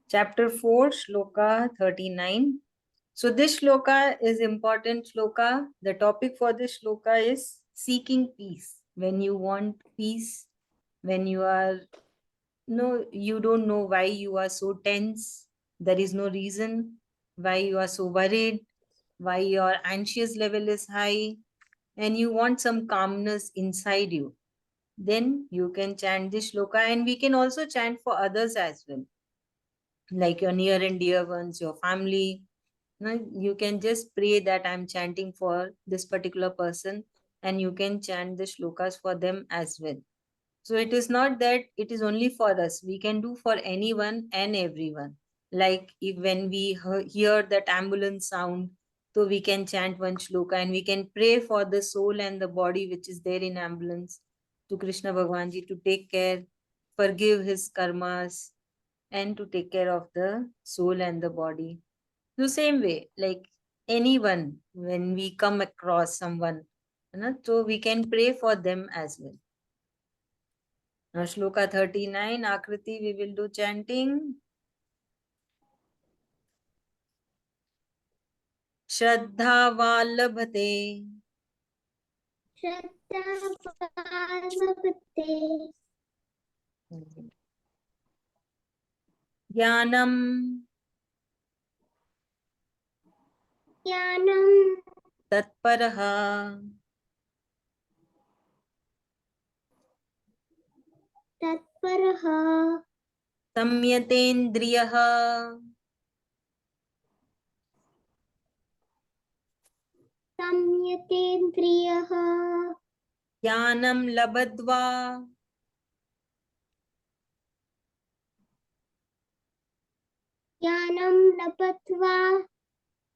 Chapter 4, Sloka 39. So this shloka is important shloka. The topic for this shloka is seeking peace. When you want peace, when you are, no, you don't know why you are so tense. There is no reason why you are so worried, why your anxious level is high, and you want some calmness inside you. Then you can chant this shloka, and we can also chant for others as well, like your near and dear ones, your family. No, you can just pray that I'm chanting for this particular person, and you can chant the shlokas for them as well. So it is not that it is only for us. We can do for anyone and everyone. Like if when we hear that ambulance sound, so we can chant one shloka and we can pray for the soul and the body which is there in ambulance to Krishna Bhagwan Ji to take care, forgive his karmas, and to take care of the soul and the body. The same way, like anyone, when we come across someone, so we can pray for them as well. Now, Shloka 39, Akriti, we will do chanting. Shraddha Vallabhate. Shraddha Vallabhate. Jnanam. Jnanam. Tatparaha. Tatparaha. Samyatendriyaha. Samyatendriyaha. Jnanam labadva. Jnanam labadva.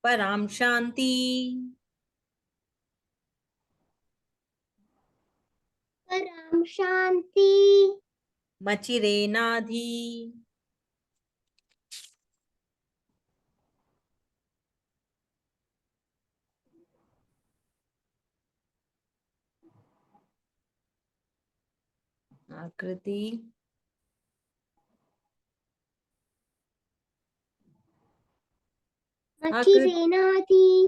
Param Shanti. Param Shanti. Machirenadhi. Akriti. Machirenadhi.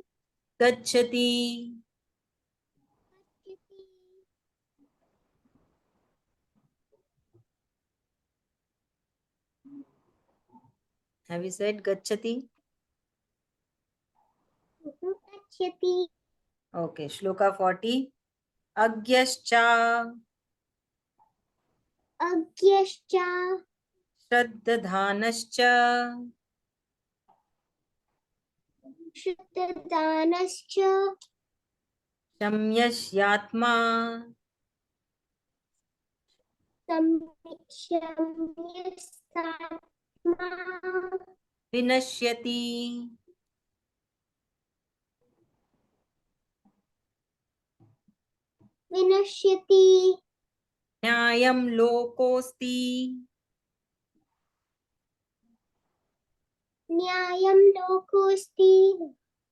Gacchati. Have you said Gacchati? Gacchati. Okay, Shloka 40. Agyascha. Agyascha. Shraddhanascha. Shraddhanascha. Shamyasyatma. Samyasatma. Vinashyati. Vinashyati. Nyayam lokosti. Nyayam lokosti.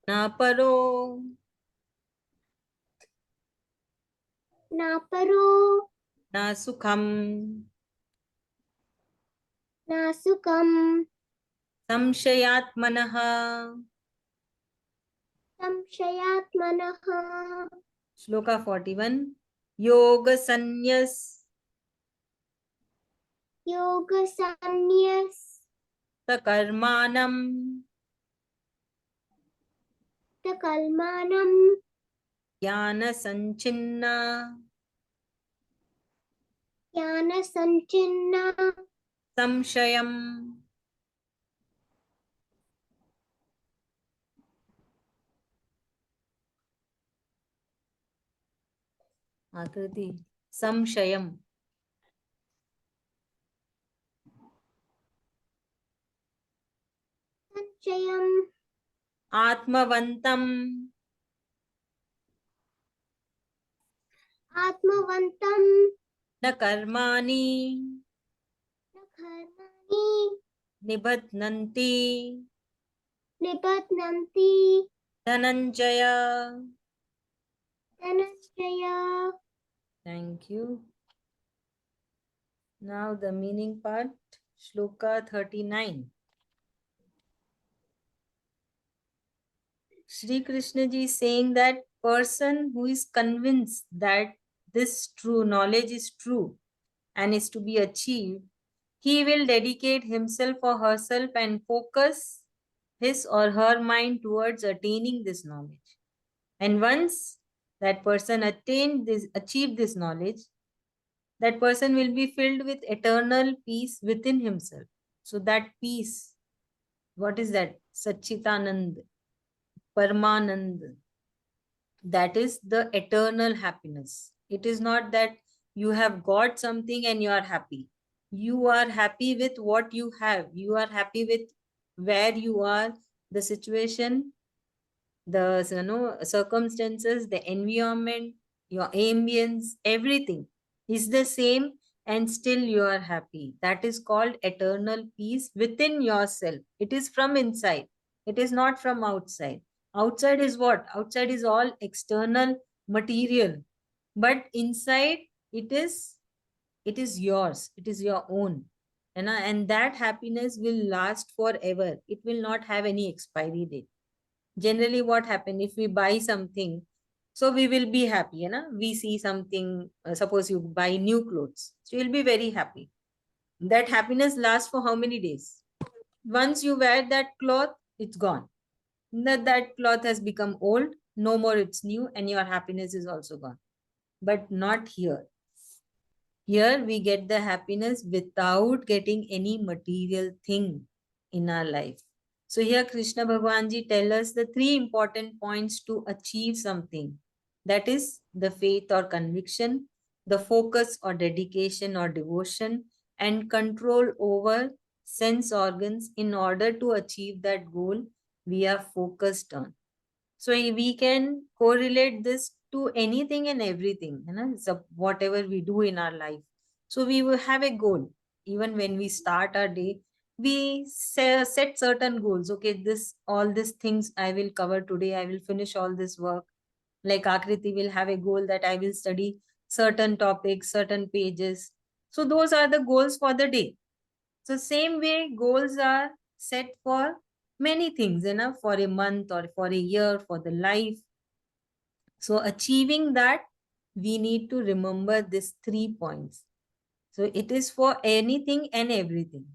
Na paro. Naparo. Na sukham. Nasukam. Samshayatmanaha. Samshayatmanaha. Shloka 41. Yoga Sannyas. Yoga Sannyas. Sakarmanam. Takalmanam. Jnana Sanchinna. Jnana Sanchinna. Samshayam. Akriti. Samshayam. Sanchayam. Atmavantam. Atmavantam. Na karmani. Nakharmani. Nibadnanti. Nibatnanti. Dhananjaya. Dhananjaya. Thank you. Now the meaning part. Shloka 39. Sri Krishna ji is saying that person who is convinced that this true knowledge is true and is to be achieved, he will dedicate himself or herself and focus his or her mind towards attaining this knowledge. And once that person achieved this knowledge, that person will be filled with eternal peace within himself. So that peace, what is that? Satchitanand, Paramanand, that is the eternal happiness. It is not that you have got something and you are happy. You are happy with what you have. You are happy with where you are, the situation, the circumstances, the environment, your ambience, everything is the same, and still you are happy. That is called eternal peace within yourself. It is from inside. It is not from outside. Outside is what? Outside is all external material. But inside it is yours. It is your own. And that happiness will last forever. It will not have any expiry date. Generally what happen if we buy something, so we will be happy, we see something, suppose you buy new clothes, so you'll be very happy. That happiness lasts for how many days? Once you wear that cloth, it's gone. That cloth has become old, no more it's new, and your happiness is also gone. But not here. Here we get the happiness without getting any material thing in our life. So here Krishna Bhagwan Ji tell us the three important points to achieve something. That is the faith or conviction, the focus or dedication or devotion, and control over sense organs in order to achieve that goal we are focused on. So we can correlate this to anything and everything, so whatever we do in our life. So we will have a goal. Even when we start our day, we set certain goals. Okay, all these things I will cover today. I will finish all this work. Like Akriti will have a goal that I will study certain topics, certain pages. So those are the goals for the day. So same way, goals are set for many things, for a month or for a year, for the life. So achieving that, we need to remember these 3 points. So it is for anything and everything.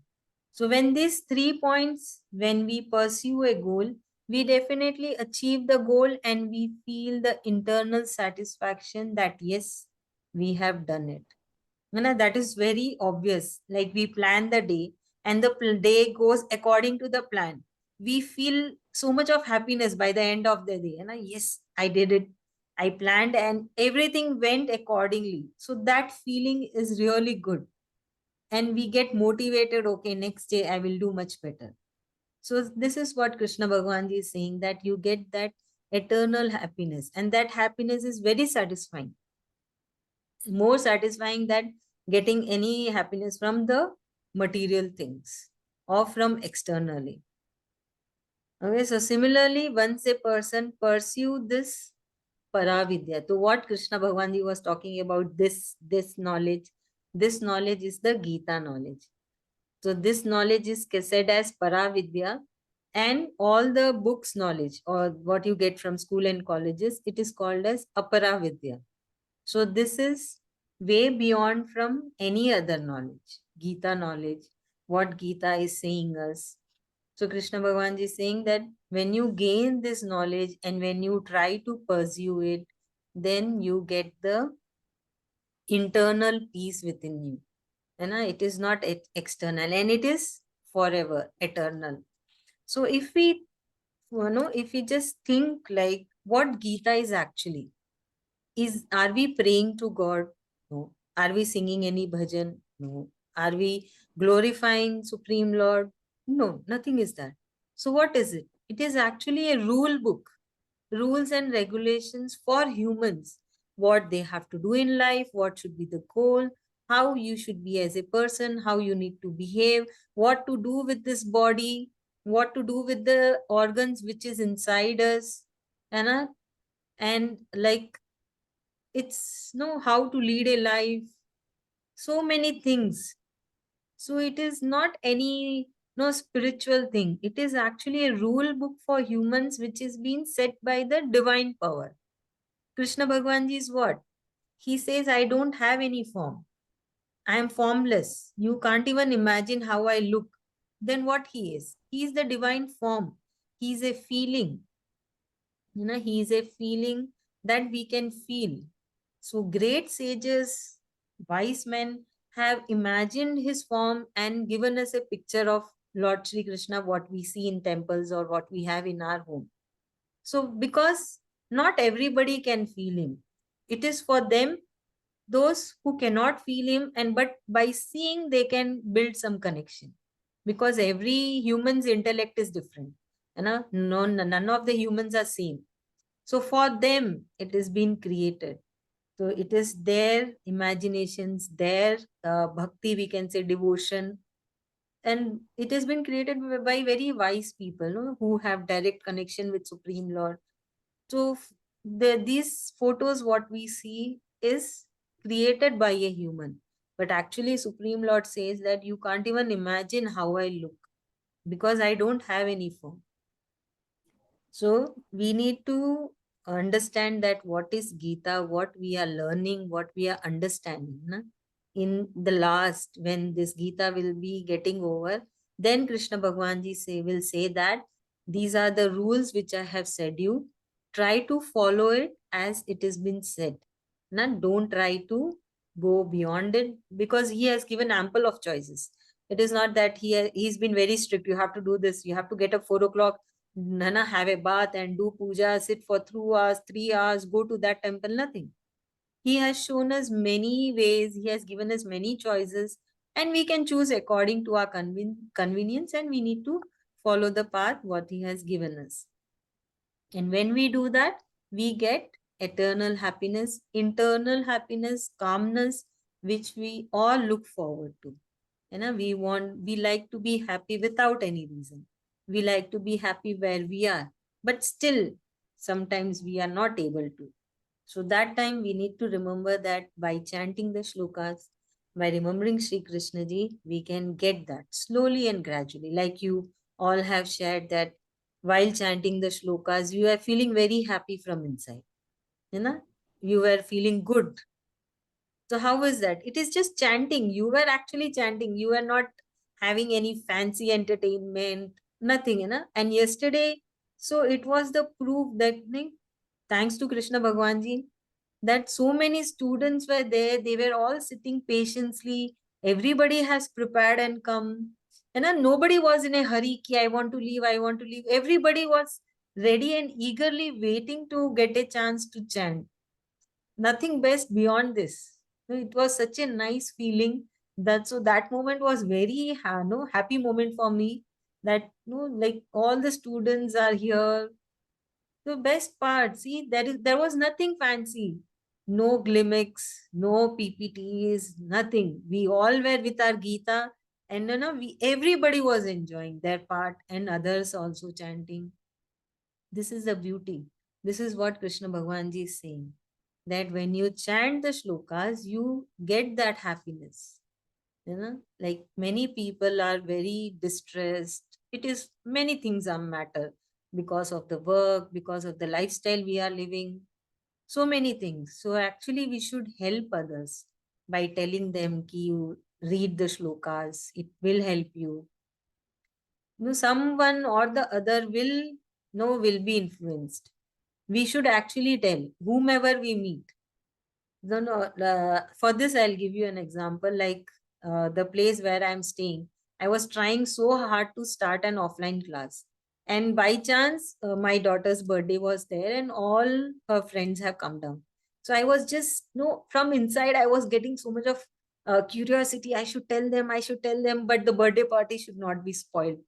So when these 3 points, when we pursue a goal, we definitely achieve the goal and we feel the internal satisfaction that yes, we have done it. That is very obvious. Like we plan the day and the day goes according to the plan. We feel so much of happiness by the end of the day. Yes, I did it. I planned and everything went accordingly. So that feeling is really good. And we get motivated. Okay, next day I will do much better. So this is what Krishna Bhagwan Ji is saying, that you get that eternal happiness. And that happiness is very satisfying, more satisfying than getting any happiness from the material things or from externally. Okay, so similarly, once a person pursue this paravidya, to what Krishna Bhagwan Ji was talking about, this knowledge is the Gita knowledge. So this knowledge is said as paravidya, and all the books knowledge or what you get from school and colleges, it is called as aparavidya. So this is way beyond from any other knowledge, Gita knowledge, what Gita is saying us. So Krishna Bhagavan ji is saying that when you gain this knowledge and when you try to pursue it, then you get the internal peace within you. And it is not external, and it is forever, eternal. So if we just think like what Gita is actually, are we praying to God? No. Are we singing any bhajan? No. Are we glorifying Supreme Lord? No, nothing is that. So what is it? It is actually a rule book, rules and regulations for humans, what they have to do in life, what should be the goal, how you should be as a person, how you need to behave, what to do with this body, what to do with the organs which is inside us, and like it's how to lead a life, so many things. So it is not any no spiritual thing. It is actually a rule book for humans which is being set by the divine power. Krishna Bhagwan Ji is what? He says, I don't have any form. I am formless. You can't even imagine how I look. Then what he is? He is the divine form. He is a feeling. He is a feeling that we can feel. So great sages, wise men have imagined his form and given us a picture of Lord Sri Krishna, what we see in temples or what we have in our home. So because not everybody can feel him, it is for them, those who cannot feel him, and but by seeing they can build some connection, because every human's intellect is different. No, none of the humans are same. So for them, it is being created. So it is their imaginations, their bhakti, we can say devotion, and it has been created by very wise people, no, who have direct connection with Supreme Lord. So these photos, what we see, is created by a human. But actually, Supreme Lord says that you can't even imagine how I look because I don't have any form. So we need to understand that what is Gita, what we are learning, what we are understanding. Na? In the last, when this Gita will be getting over, then Krishna Bhagwan Ji will say that these are the rules which I have said you. Try to follow it as it has been said. Na? Don't try to go beyond it, because he has given ample of choices. It is not that he's been very strict. You have to do this. You have to get up 4 o'clock, Nana, have a bath and do puja, sit for 2 hours, 3 hours, go to that temple, nothing. He has shown us many ways, he has given us many choices, and we can choose according to our convenience, and we need to follow the path what he has given us. And when we do that, we get eternal happiness, internal happiness, calmness, which we all look forward to. We like to be happy without any reason. We like to be happy where we are, but still sometimes we are not able to. So that time we need to remember that by chanting the shlokas, by remembering Sri Krishna ji, we can get that slowly and gradually. Like you all have shared that while chanting the shlokas, you are feeling very happy from inside. You know, you were feeling good. So how is that? It is just chanting. You were actually chanting. You were not having any fancy entertainment, nothing, And yesterday, so it was the proof that thanks to Krishna Bhagwan Ji, that so many students were there. They were all sitting patiently. Everybody has prepared and come. Nobody was in a hurry. Ki, I want to leave. I want to leave. Everybody was ready and eagerly waiting to get a chance to chant. Nothing best beyond this. It was such a nice feeling that moment was very no, happy moment for me, that like all the students are here. The best part, see, there was nothing fancy, no gimmicks, no PPTs, nothing. We all were with our Gita, and everybody was enjoying their part, and others also chanting. This is the beauty. This is what Krishna Bhagwan Ji is saying, that when you chant the shlokas, you get that happiness. Like many people are very distressed. It is many things are matter, because of the work, because of the lifestyle we are living, so many things. So actually, we should help others by telling them ki you read the shlokas. It will help you. Someone or the other will be influenced. We should actually tell whomever we meet. For this, I'll give you an example. Like the place where I'm staying, I was trying so hard to start an offline class. And by chance, my daughter's birthday was there, and all her friends have come down. So I was just, from inside, I was getting so much of curiosity. I should tell them, but the birthday party should not be spoiled.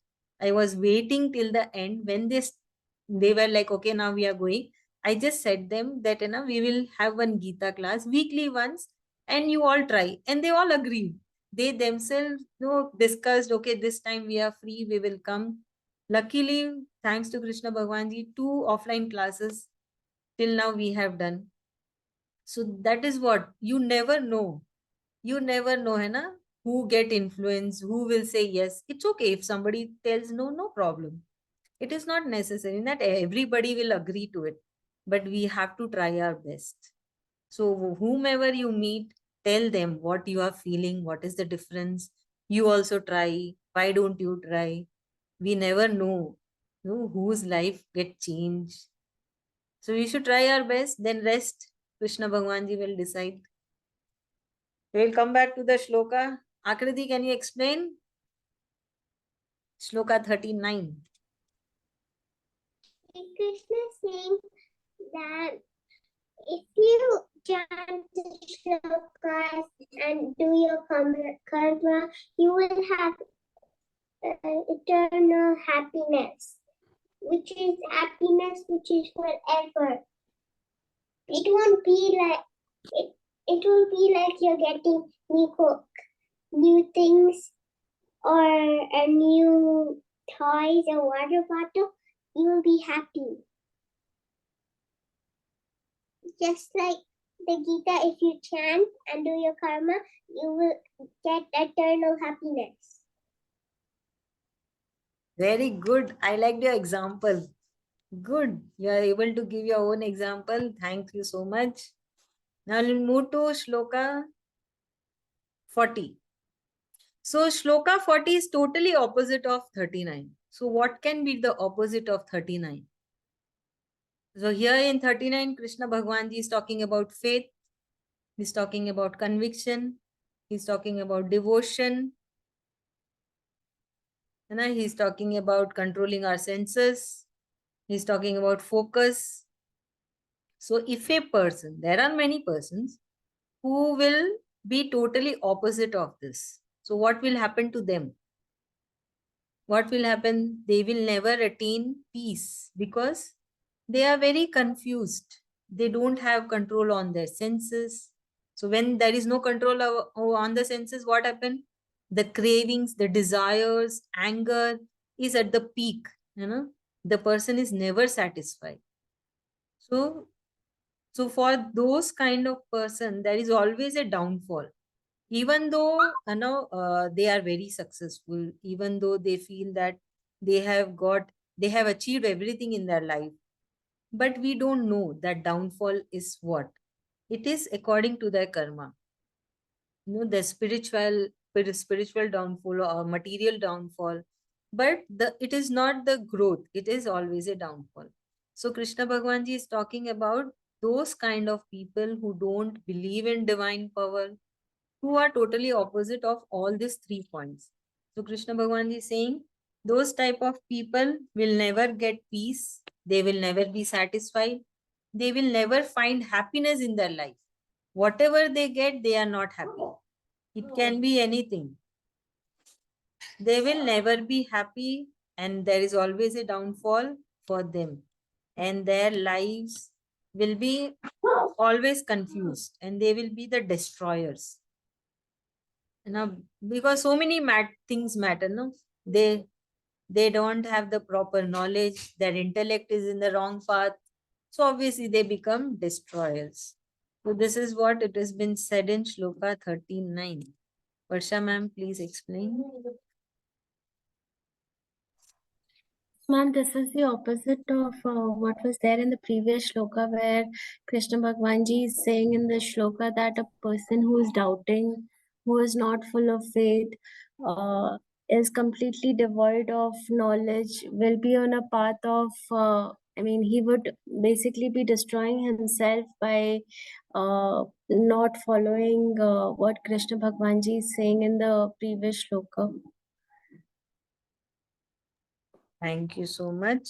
I was waiting till the end when they were like, okay, now we are going. I just said them that we will have one Gita class weekly once, and you all try. And they all agreed. They themselves discussed, okay, this time we are free, we will come. Luckily, thanks to Krishna Bhagwan Ji, 2 offline classes till now we have done. So that is what you never know. You never know, hai na? who get influenced, who will say yes. It's okay if somebody tells no, no problem. It is not necessary that everybody will agree to it, but we have to try our best. So whomever you meet, tell them what you are feeling, what is the difference. You also try. Why don't you try? We never know, whose life get changed. So we should try our best, then rest. Krishna Bhagwanji will decide. We'll come back to the shloka. Akriti, can you explain? Shloka 39. Krishna is saying that if you chant the shlokas and do your karma, you will have eternal happiness, which is happiness which is forever. It won't be like it will be like you're getting new things or a new toys or water bottle. You will be happy. Just like the Gita, if you chant and do your karma, you will get eternal happiness. Very good. I liked your example. Good. You are able to give your own example. Thank you so much. Now we'll move to Shloka 40. So Shloka 40 is totally opposite of 39. So what can be the opposite of 39? So here in 39, Krishna Bhagwanji is talking about faith. He's talking about conviction. He's talking about devotion. And he's talking about controlling our senses. He's talking about focus. So if a person, there are many persons who will be totally opposite of this. So what will happen to them? What will happen? They will never attain peace because they are very confused. They don't have control on their senses. So when there is no control on the senses, what happens? The cravings, the desires, anger is at the peak. The person is never satisfied. So for those kind of person, there is always a downfall. Even though they are very successful, even though they feel that they have achieved everything in their life, but we don't know that downfall is what. It is according to their karma. The spiritual downfall or material downfall, but it is not the growth, it is always a downfall. So Krishna Bhagwanji is talking about those kind of people who don't believe in divine power, who are totally opposite of all these 3 points. So Krishna Bhagwanji is saying those type of people will never get peace, they will never be satisfied, they will never find happiness in their life. Whatever they get, they are not happy. It can be anything. They will never be happy, and there is always a downfall for them. And their lives will be always confused, and they will be the destroyers. Because so many things matter, no? They don't have the proper knowledge, their intellect is in the wrong path. So obviously they become destroyers. So this is what it has been said in Shloka 39. Varsha ma'am, please explain. Ma'am, this is the opposite of what was there in the previous shloka, where Krishna Bhagwanji is saying in the shloka that a person who is doubting, who is not full of faith, is completely devoid of knowledge, will be on a path of, he would basically be destroying himself by not following what Krishna Bhagwanji is saying in the previous shloka. Thank you so much.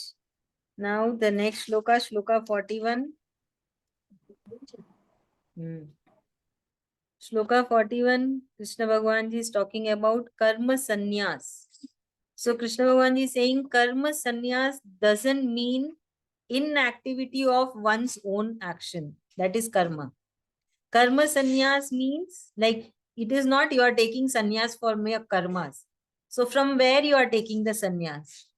Now the next shloka, Shloka 41. Shloka 41, Krishna Bhagwanji is talking about karma sannyas. So Krishna Bhagwanji is saying karma sannyas doesn't mean inactivity of one's own action. That is karma. Karma sannyas means like it is not you are taking sannyas for mere karmas. So from where you are taking the sannyas?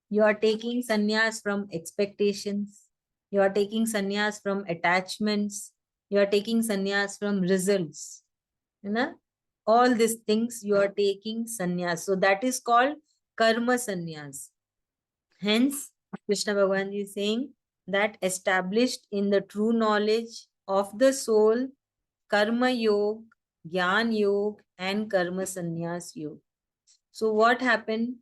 You are taking sannyas from expectations. You are taking sannyas from attachments. You are taking sannyas from results. all these things you are taking sannyas. So that is called karma sannyas. Hence, Krishna Bhagavan is saying that established in the true knowledge of the soul, karma yoga, jnana yoga, and karma sannyas yoga. So what happened?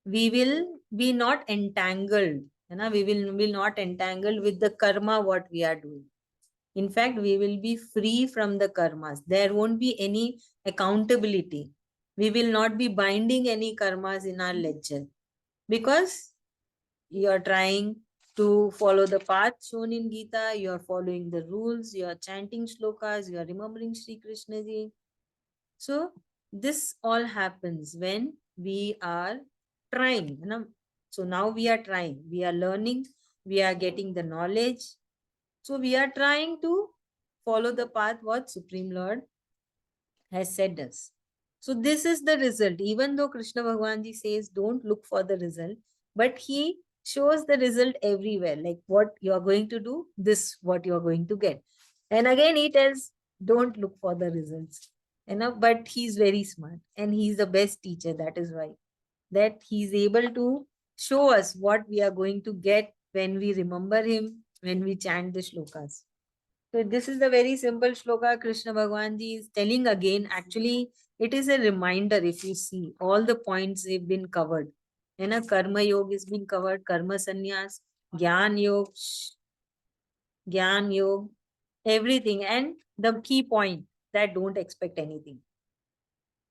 We will be not entangled. We will not entangled with the karma what we are doing. In fact, we will be free from the karmas. There won't be any accountability. We will not be binding any karmas in our ledger because you are trying to follow the path shown in Gita, you are following the rules, you are chanting shlokas, you are remembering Sri Krishna ji. So this all happens when we are trying. So now we are trying, we are learning, we are getting the knowledge. So we are trying to follow the path what Supreme Lord has said us. So this is the result. Even though Krishna Bhagavan ji says don't look for the result, but he shows the result everywhere. Like what you are going to do, this what you are going to get. And again he tells don't look for the results. But he's very smart and he's the best teacher. That is why. That he's able to show us what we are going to get when we remember him, when we chant the shlokas. So this is the very simple shloka Krishna Bhagavan ji is telling again. Actually, it is a reminder if you see all the points have been covered. Karma yoga has been covered, karma sannyas, jnana yoga, everything. And the key point that don't expect anything.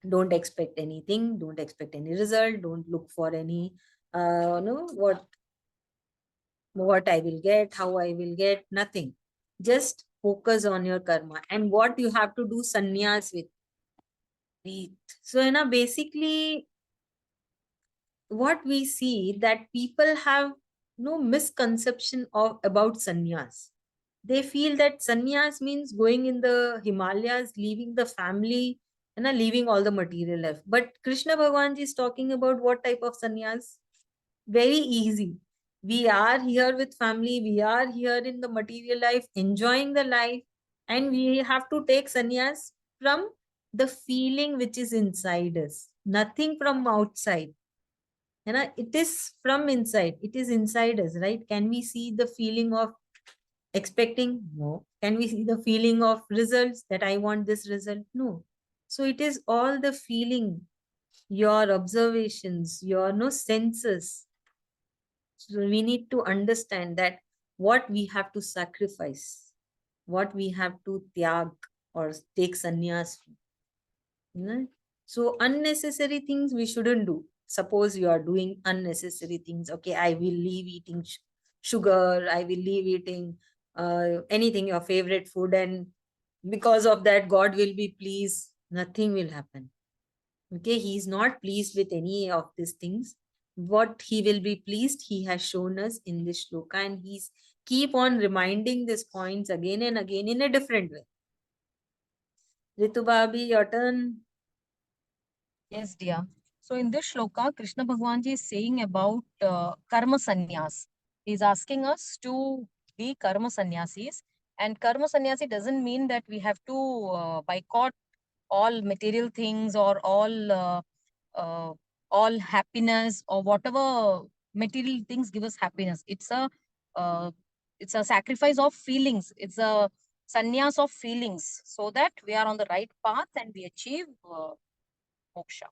Don't expect anything, don't expect any result, don't look for any no what I will get, how I will get, nothing. Just focus on your karma and what you have to do sannyas with. So, basically, what we see that people have no misconception of about sannyas. They feel that sannyas means going in the Himalayas, leaving the family, and leaving all the material life. But Krishna Bhagavan ji is talking about what type of sannyas? Very easy. We are here with family, we are here in the material life, enjoying the life, and we have to take sannyas from the feeling which is inside us, nothing from outside. It is from inside, it is inside us, right? Can we see the feeling of expecting? No. Can we see the feeling of results that I want this result? No. So it is all the feeling, your observations, your no senses. So we need to understand that what we have to sacrifice, what we have to tyag or take sannyas. So unnecessary things we shouldn't do. Suppose you are doing unnecessary things. Okay, I will leave eating sugar. I will leave eating anything, your favorite food. And because of that, God will be pleased. Nothing will happen. Okay, he is not pleased with any of these things. What he will be pleased, he has shown us in this shloka, and he's keep on reminding these points again and again in a different way. Ritu Bhabi, your turn. Yes, dear. So in this shloka, Krishna Bhagavan ji is saying about karma sannyas. He's asking us to be karma sannyasis. And karma sannyasi doesn't mean that we have to boycott all material things or all happiness or whatever material things give us happiness. Uh, it's a sacrifice of feelings. It's a sannyas of feelings so that we are on the right path and we achieve moksha.